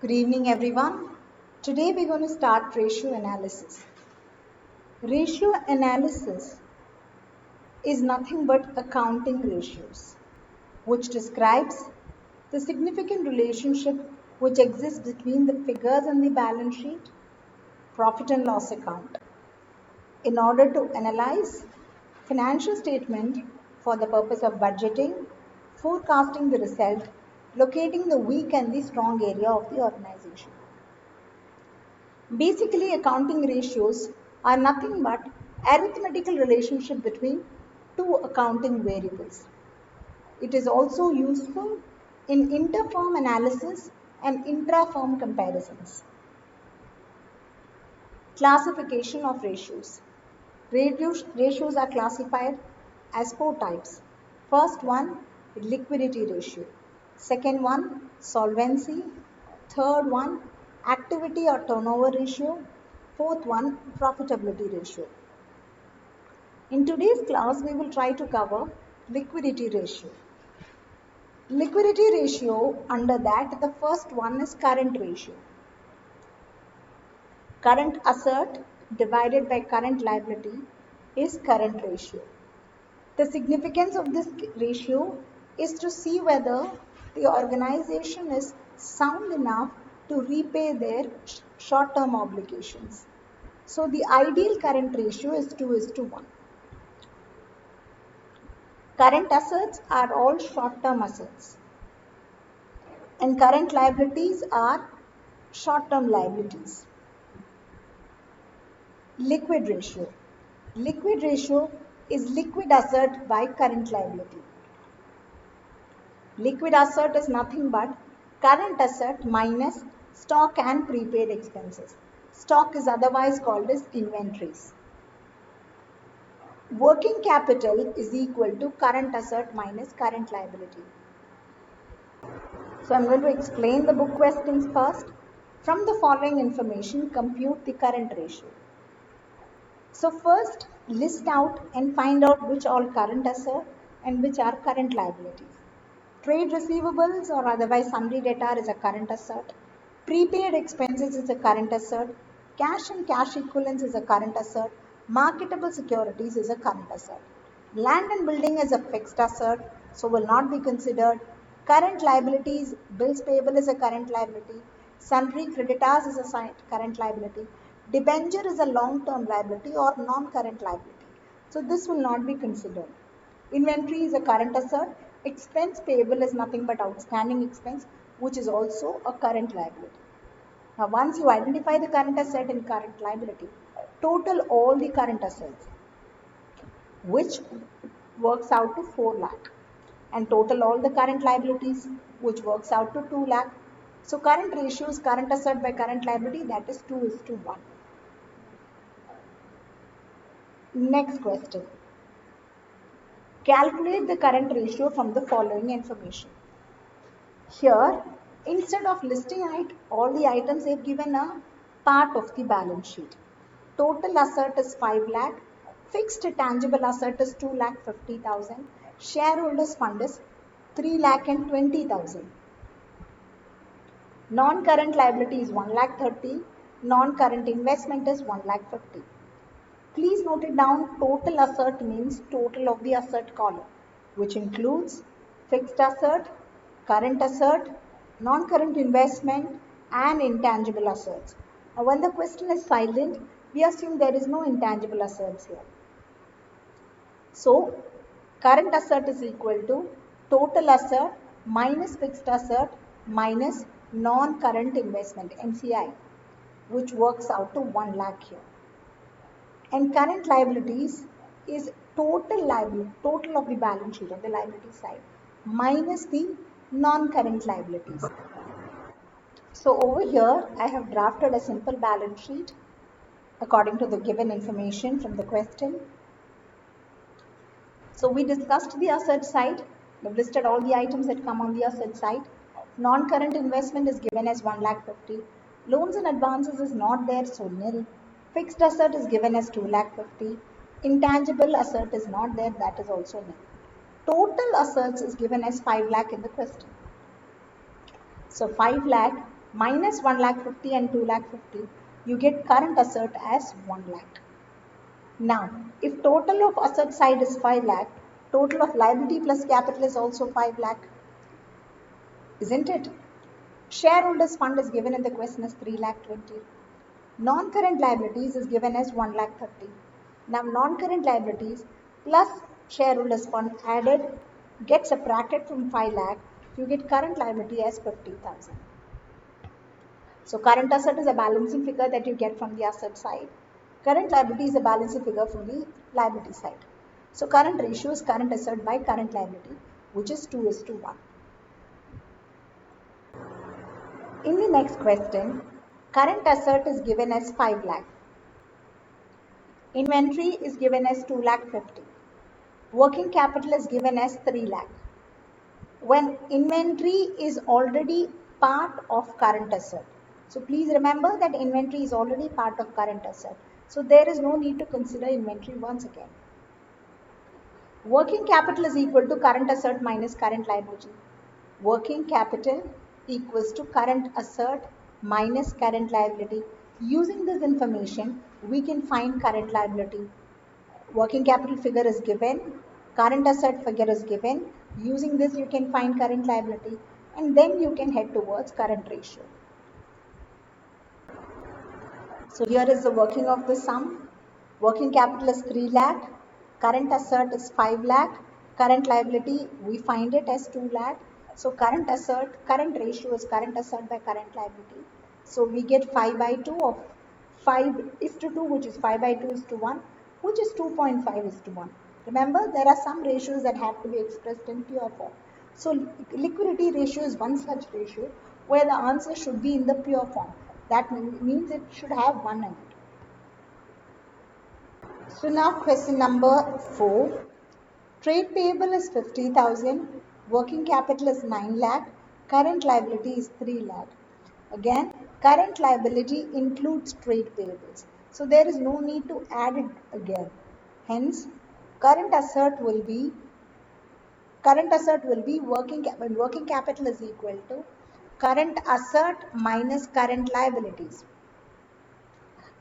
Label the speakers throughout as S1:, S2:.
S1: Good evening, everyone. Today we're going to start ratio analysis. Ratio analysis is nothing but accounting ratios, which describes the significant relationship which exists between the figures in the balance sheet, profit and loss account, in order to analyze financial statement for the purpose of budgeting, forecasting the result, locating the weak and the strong area of the organization. Basically, accounting ratios are nothing but arithmetical relationship between two accounting variables. It is also useful in inter-firm analysis and intra-firm comparisons. Classification of ratios. Ratios are classified as four types. First one, liquidity ratio. Second one, solvency. Third one, activity or turnover ratio. Fourth one, profitability ratio. In today's class, we will try to cover liquidity ratio. Liquidity ratio, under that, the first one is current ratio. Current asset divided by current liability is current ratio. The significance of this ratio is to see whether the organization is sound enough to repay their short-term obligations. So the ideal current ratio is 2:1. Current assets are all short-term assets, and current liabilities are short-term liabilities. Liquid ratio. Liquid ratio is liquid asset by current liability. Liquid asset is nothing but current asset minus stock and prepaid expenses. Stock is otherwise called as inventories. Working capital is equal to current asset minus current liability. So I'm going to explain the book questions first. From the following information, compute the current ratio. So first, list out and find out which all current asset and which are current liabilities. Trade receivables or otherwise sundry debtor is a current asset. Prepaid expenses is a current asset. Cash and cash equivalents is a current asset. Marketable securities is a current asset. Land and building is a fixed asset, so will not be considered. Current liabilities, bills payable is a current liability. Sundry creditors is a current liability. Debenture is a long-term liability or non-current liability. So this will not be considered. Inventory is a current asset. Expense payable is nothing but outstanding expense, which is also a current liability. Now, once you identify the current asset and current liability, total all the current assets, which works out to 4 lakh, and total all the current liabilities, which works out to 2 lakh. So current ratio is current asset by current liability, that is 2:1. Next question. Calculate the current ratio from the following information. Here, instead of listing out all the items, they have given a part of the balance sheet. Total asset is 5 lakh, fixed tangible asset is 2,50,000, shareholders fund is 3,20,000. Non-current liability is 1,30,000, non-current investment is 1,50,000. Please note it down, total asset means total of the asset column, which includes fixed asset, current asset, non-current investment and intangible assets. Now when the question is silent, we assume there is no intangible assets here. So current asset is equal to total asset minus fixed asset minus non-current investment, NCI, which works out to 1 lakh here. And current liabilities is total liability, total of the balance sheet of the liability side minus the non-current liabilities. So over here, I have drafted a simple balance sheet according to the given information from the question. So we discussed the asset side. We've listed all the items that come on the asset side. Non-current investment is given as 1,50,000. Loans and advances is not there, so nil. Fixed asset is given as 2,50,000. Intangible asset is not there, that is also nil. Total assets is given as 5 lakh in the question. So 5 lakh minus 1 lakh 50 and 2 lakh 50, you get current asset as 1 lakh. Now, if total of asset side is 5 lakh, total of liability plus capital is also 5 lakh, isn't it? Shareholders fund is given in the question as 3 lakh 20. Non-current liabilities is given as 1 lakh 30. Now, non-current liabilities plus shareholders fund added get subtracted from 5 lakh, you get current liability as 50,000. So current asset is a balancing figure that you get from the asset side. Current liability is a balancing figure from the liability side. So current ratio is current asset by current liability, which is 2:1. In the next question, current asset is given as 5 lakh. Inventory is given as 2 lakh 50. Working capital is given as 3 lakh. When inventory is already part of current asset. So please remember that inventory is already part of current asset. So there is no need to consider inventory once again. Working capital is equal to current asset minus current liability. Working capital equals to current asset minus current liability. Using this information, we can find current liability. Working capital figure is given, current asset figure is given. Using this, you can find current liability, and then you can head towards current ratio. So here is the working of the sum. Working capital is 3 lakh, current asset is 5 lakh, current liability we find it as 2 lakh. So current ratio is current asset by current liability. So we get 5/2 of 5:2, which is 5/2:1, which is 2.5:1. Remember, there are some ratios that have to be expressed in pure form. So liquidity ratio is one such ratio where the answer should be in the pure form. That means it should have 1 in it. So now question number 4. Trade payable is 50,000. Working capital is 9 lakh. Current liability is 3 lakh. Again, current liability includes trade payables. So there is no need to add it again. Hence, current asset will be working capital is equal to current asset minus current liabilities.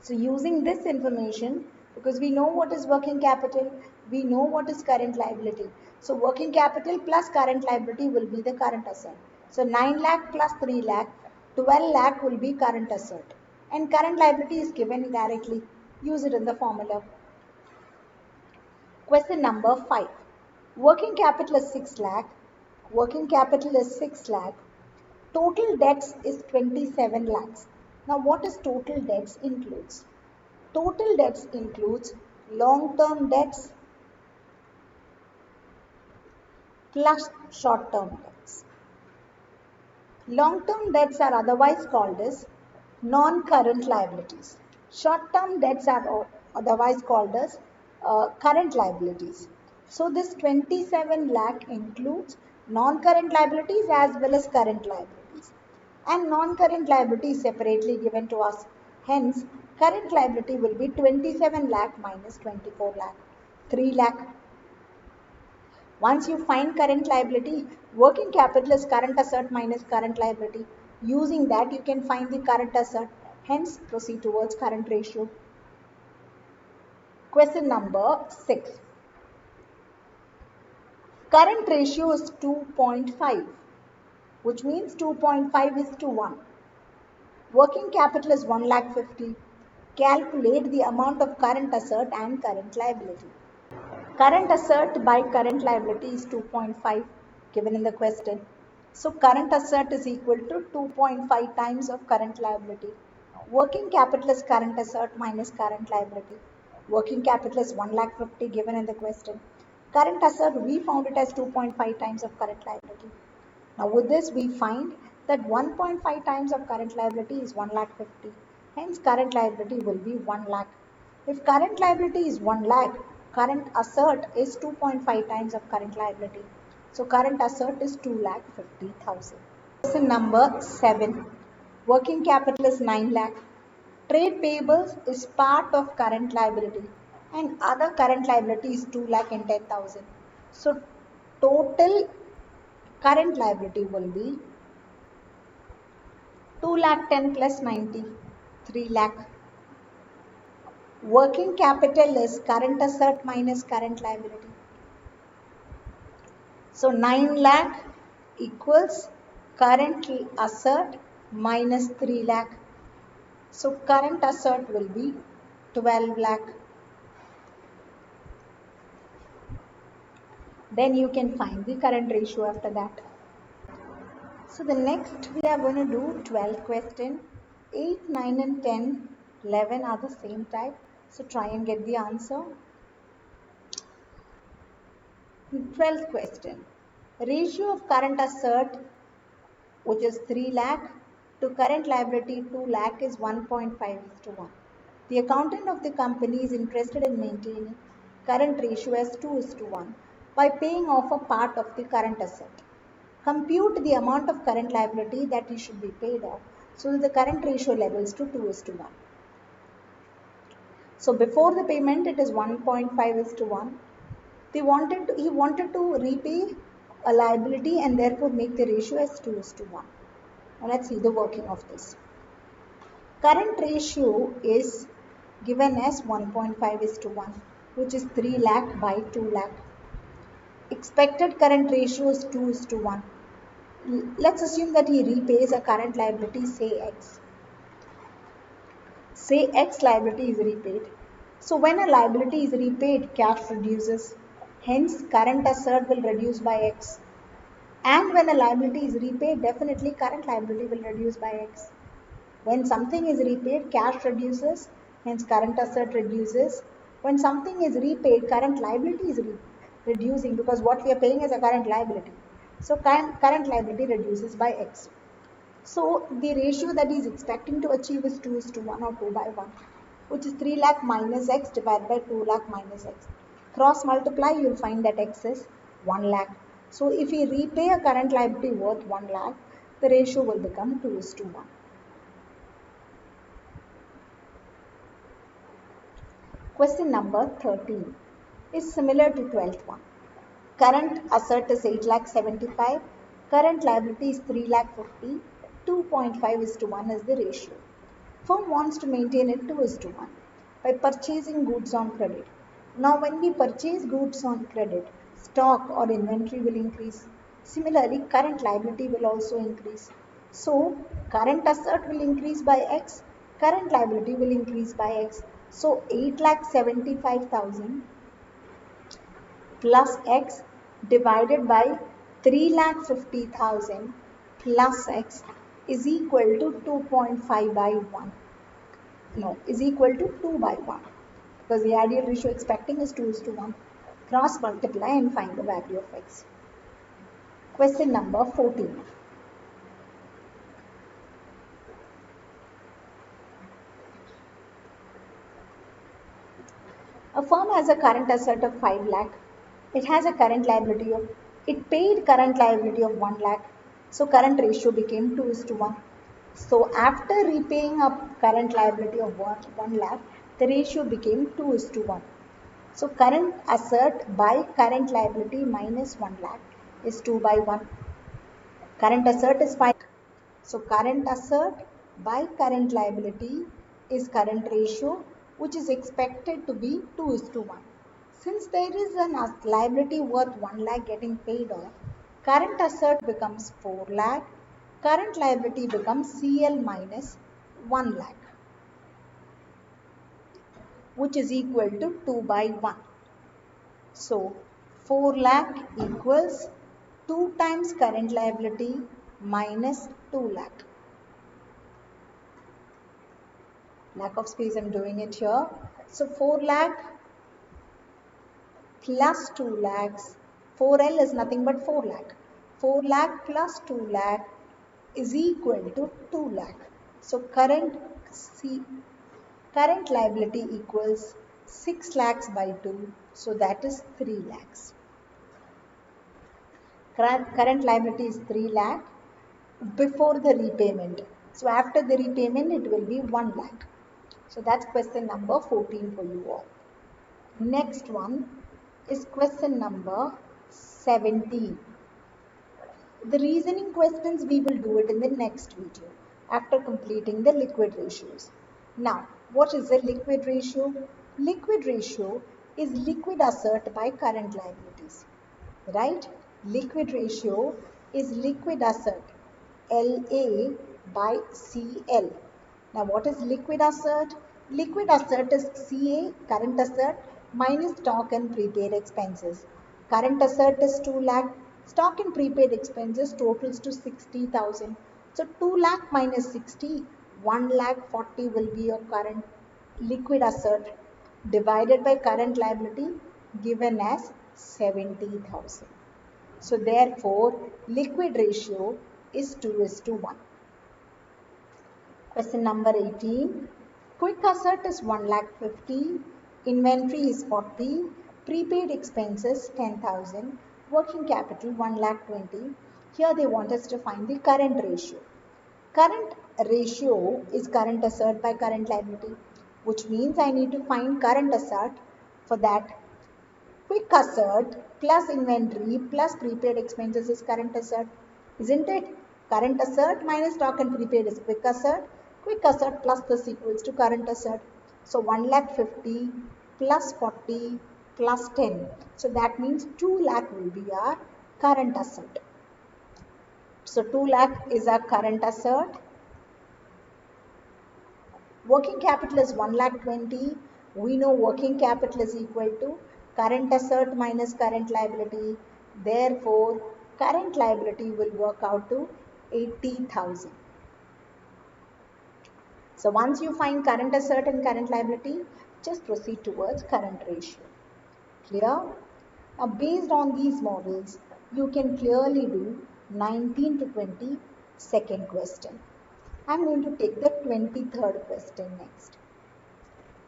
S1: So using this information, because we know what is working capital, we know what is current liability. So working capital plus current liability will be the current asset. So 9 lakh plus 3 lakh, 12 lakh will be current asset. And current liability is given directly. Use it in the formula. Question number 5. Working capital is 6 lakh. Working capital is 6 lakh. Total debts is 27 lakhs. Now what is total debts includes? Total debts includes long-term debts plus short-term debts. Long-term debts are otherwise called as non-current liabilities. Short-term debts are otherwise called as current liabilities. So this 27 lakh includes non-current liabilities as well as current liabilities. And non-current liability is separately given to us. Hence, current liability will be 27 lakh minus 24 lakh, 3 lakh. Once you find current liability, working capital is current asset minus current liability. Using that, you can find the current asset. Hence, proceed towards current ratio. Question number 6. Current ratio is 2.5. Which means 2.5:1. Working capital is 1 lakh 50. Calculate the amount of current asset and current liability. Current asset by current liability is 2.5 given in the question. So current asset is equal to 2.5 times of current liability. Working capital is current asset minus current liability. Working capital is 1 lakh 50 given in the question. Current asset, we found it as 2.5 times of current liability. Now with this we find that 1.5 times of current liability is 1 lakh 50. Hence current liability will be 1 lakh. If current liability is 1 lakh, current asset is 2.5 times of current liability. So current asset is 2 lakh 50,000. Question number 7. Working capital is 9 lakh. Trade payables is part of current liability and other current liability is 2 lakh and 10,000. So total current liability will be 2 lakh 10 plus 90, 3 lakh. Working capital is current asset minus current liability. So 9 lakh equals current asset minus 3 lakh. So current asset will be 12 lakh. Then you can find the current ratio after that. So the next we are going to do 12 question. 8, 9 and 10, 11 are the same type. So try and get the answer. 12th question. Ratio of current asset, which is 3 lakh, to current liability 2 lakh is 1.5 is to 1. The accountant of the company is interested in maintaining current ratio as 2 is to 1 by paying off a part of the current asset. Compute the amount of current liability that he should be paid off so that the current ratio levels to 2 is to 1. So before the payment it is 1.5 is to 1. He wanted to repay a liability and therefore make the ratio as 2 is to 1. Now let's see the working of this. Current ratio is given as 1.5 is to 1, which is 3 lakh by 2 lakh. Expected current ratio is 2 is to 1. Let's assume that he repays a current liability, say X. Say X liability is repaid. So when a liability is repaid, cash reduces. Hence, current asset will reduce by X. And when a liability is repaid, definitely current liability will reduce by X. When something is repaid, cash reduces, hence current asset reduces. When something is repaid, current liability is reducing because what we are paying is a current liability. So current liability reduces by X. So the ratio that he is expecting to achieve is 2 is to 1 or 2 by 1, which is 3 lakh minus X divided by 2 lakh minus X. Cross multiply, you will find that X is 1 lakh. So if we repay a current liability worth 1 lakh, the ratio will become 2 is to 1. Question number 13 is similar to 12th one. Current asset is 8 lakh 75, current liability is 3 lakh 50, 2.5 is to 1 is the ratio. Firm wants to maintain it 2 is to 1 by purchasing goods on credit. Now when we purchase goods on credit, stock or inventory will increase. Similarly, current liability will also increase. So current asset will increase by X, current liability will increase by X. So 8,75,000 plus X divided by 3,50,000 plus X is equal to 2.5 by 1. No, is equal to 2 by 1 because the ideal ratio expecting is 2 is to 1. Cross multiply and find the value of X. Question number 14. A firm has a current asset of 5 lakh. It has a current liability of, it paid current liability of 1 lakh. So current ratio became 2 is to 1. So after repaying a current liability of 1 lakh, the ratio became 2 is to 1. So current asset by current liability minus 1 lakh is 2 by 1. Current asset is 5. So current asset by current liability is current ratio, which is expected to be 2 is to 1. Since there is a liability worth 1 lakh getting paid off, current asset becomes 4 lakh, current liability becomes CL minus 1 lakh, which is equal to 2 by 1. So 4 lakh equals 2 times current liability minus 2 lakh. Lack of space, I'm doing it here. So 4 lakh plus 2 lakhs. 4L is nothing but 4 lakh. 4 lakh plus 2 lakh is equal to 2 lakh. So current liability equals 6 lakhs by 2. So that is 3 lakhs. Current liability is 3 lakh before the repayment. So after the repayment it will be 1 lakh. So that's question number 14 for you all. Next one is question number 17. The reasoning questions we will do it in the next video. after completing the liquid ratios. Now, what is a liquid ratio? Liquid ratio is liquid asset by current liabilities, right? Liquid ratio is liquid asset, LA by CL. Now, what is liquid asset? Liquid asset is CA, current asset, minus stock and prepaid expenses. Current asset is 2 lakh, stock and prepaid expenses totals to 60,000. So 2 lakh minus 60, 1 lakh 40 will be your current liquid asset divided by current liability given as 70,000. So therefore, liquid ratio is 2:1. Question number 18. Quick asset is 1,50,000, inventory is 40, prepaid expenses 10,000, working capital 1,20,000. Here they want us to find the current ratio. Current ratio is current asset by current liability, which means I need to find current asset. For that, quick asset plus inventory plus prepaid expenses is current asset, isn't it? Current asset minus stock and prepaid is quick asset. Quick asset plus this equals to current asset. So 1,50,000 plus 40 plus 10. So that means 2 lakh will be our current asset. So 2 lakh is our current asset. Working capital is 1,20,000. We know working capital is equal to current asset minus current liability. Therefore, current liability will work out to 80,000. So once you find current asset and current liability, just proceed towards current ratio. Clear? Now based on these models, you can clearly do 19 to 20 second question. I'm going to take the 23rd question next.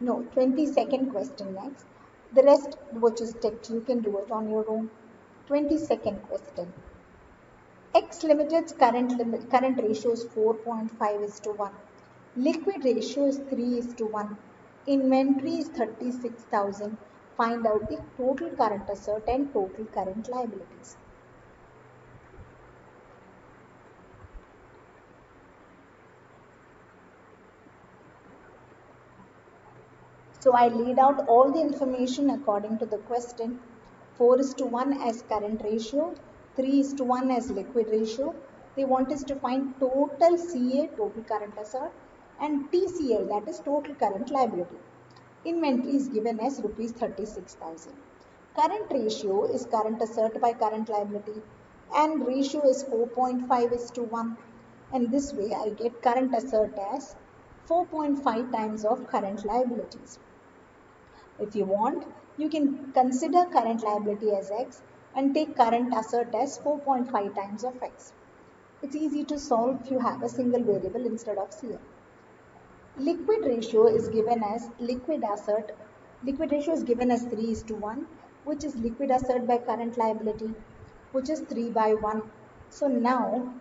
S1: No, 22nd question next. The rest which is text, you can do it on your own. 22nd question. X Limited's current ratio is 4.5:1. Liquid ratio is 3:1. Inventory is 36,000. Find out the total current asset and total current liabilities. So I laid out all the information according to the question. 4:1 as current ratio, 3:1 as liquid ratio. They want us to find total CA, total current asset, and TCL, that is total current liability. Inventory is given as rupees 36,000. Current ratio is current asset by current liability, and ratio is 4.5:1. And this way I get current asset as 4.5 times of current liabilities. If you want, you can consider current liability as X and take current asset as 4.5 times of X. It's easy to solve if you have a single variable instead of CM. Liquid ratio is given as liquid asset. Liquid ratio is given as 3:1, which is liquid asset by current liability, which is 3/1. So now,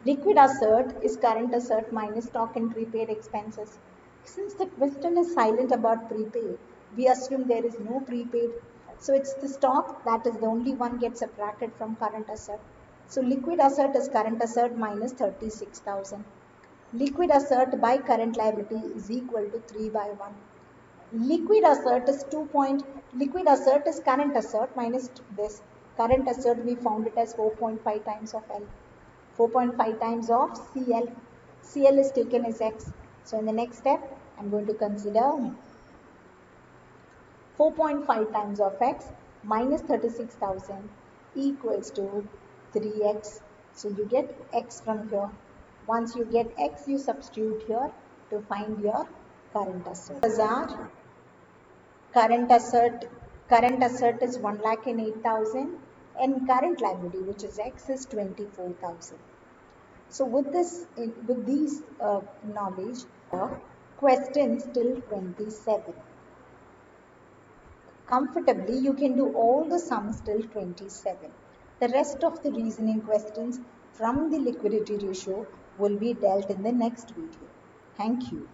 S1: liquid asset is current asset minus stock and prepaid expenses. Since the question is silent about prepaid, we assume there is no prepaid. So it's the stock that is the only one gets subtracted from current asset. So liquid asset is current asset minus 36,000. Liquid asset by current liability is equal to 3/1. Liquid asset is liquid asset is current asset minus this. Current asset we found it as 4.5 times of L. 4.5 times of CL. CL is taken as X. So in the next step, I'm going to consider 4.5 times of X minus 36,000 equals to 3X. So you get X from here. Once you get X, you substitute here to find your current asset. Current asset is 1,08,000 and current liability, which is X, is 24,000. So with these knowledge, questions till 27. Comfortably, you can do all the sums till 27. The rest of the reasoning questions from the liquidity ratio will be dealt in the next video. Thank you.